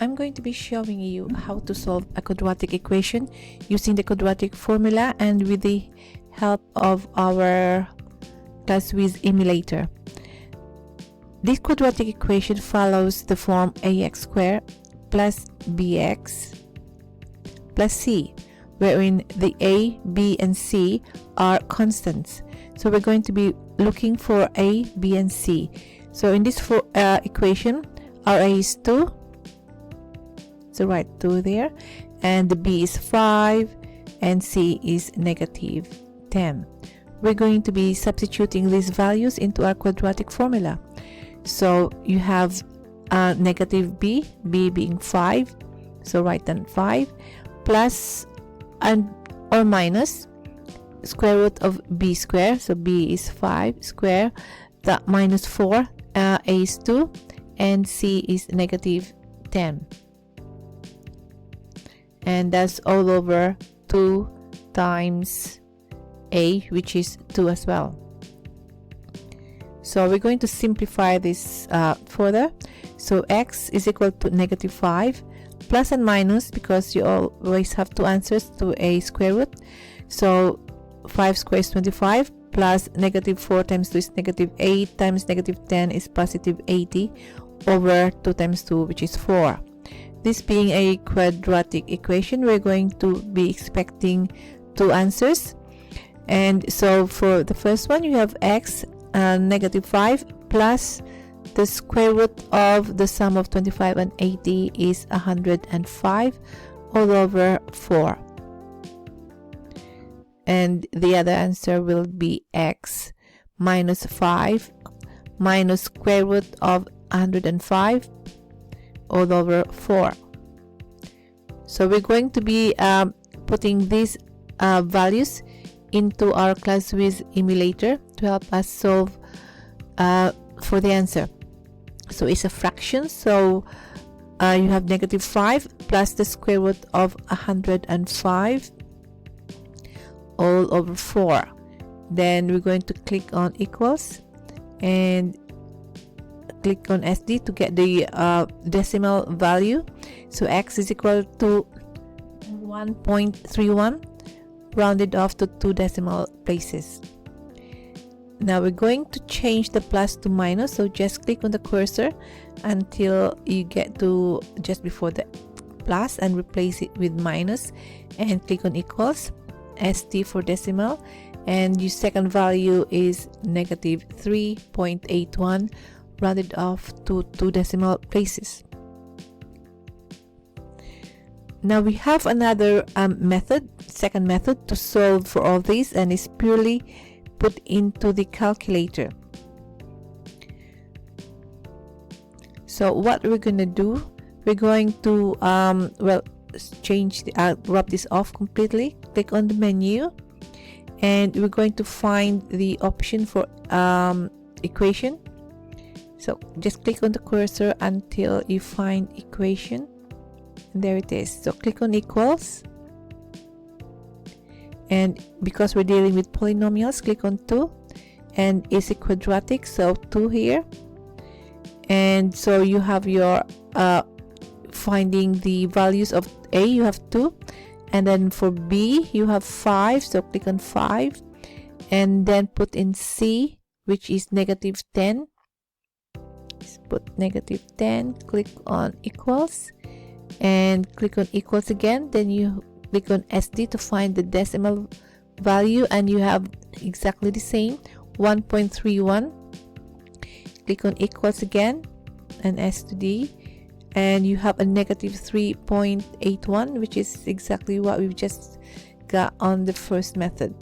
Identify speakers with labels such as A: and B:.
A: I'm going to be showing you how to solve a quadratic equation using the quadratic formula and with the help of our ClassWiz emulator. This quadratic equation follows the form ax squared plus bx plus c, wherein the a, b, and c are constants. So we're going to be looking for a, b, and c. So in this equation, our a is 2, so write 2 there, and the b is 5, and c is negative 10. We're going to be substituting these values into our quadratic formula. So you have negative b being 5, so write down 5, plus or minus square root of b squared, so b is 5 square, that minus 4, a is 2, and c is negative 10. And that's all over 2 times a, which is 2 as well. So we're going to simplify this further. So x is equal to negative 5 plus and minus, because you always have two answers to a square root. So 5 squared is 25, plus negative 4 times 2 is negative 8, times negative 10 is positive 80, over 2 times 2, which is 4. This being a quadratic equation, we're going to be expecting two answers. And so for the first one, you have x negative 5 plus the square root of the sum of 25 and 80 is 105 all over 4. And the other answer will be x minus 5 minus square root of 105 all over 4. So we're going to be putting these values into our ClassWiz emulator to help us solve for the answer. So it's a fraction, so you have negative 5 plus the square root of 105 all over 4. Then we're going to click on equals and click on SD to get the decimal value. So x is equal to 1.31 rounded off to 2 decimal places. Now we're going to change the plus to minus, so just click on the cursor until you get to just before the plus and replace it with minus, and click on equals, ST for decimal, and your second value is negative 3.81 rounded off to 2 decimal places. Now we have another second method to solve for all these, and it's purely put into the calculator. So what we're going to do, we're going to wrap this off completely. Click on the menu, and we're going to find the option for equation. So just click on the cursor until you find equation. And there it is. So click on equals, and because we're dealing with polynomials, click on 2, and it's a quadratic, so 2 here. And so you have your finding the values of a, you have 2, and then for b you have 5, so click on 5, and then put in c, which is negative 10. Let's put negative 10, click on equals, and click on equals again. Then you click on SD to find the decimal value, and you have exactly the same, 1.31. Click on equals again and S to D, and you have a negative 3.81, which is exactly what we've just got on the first method.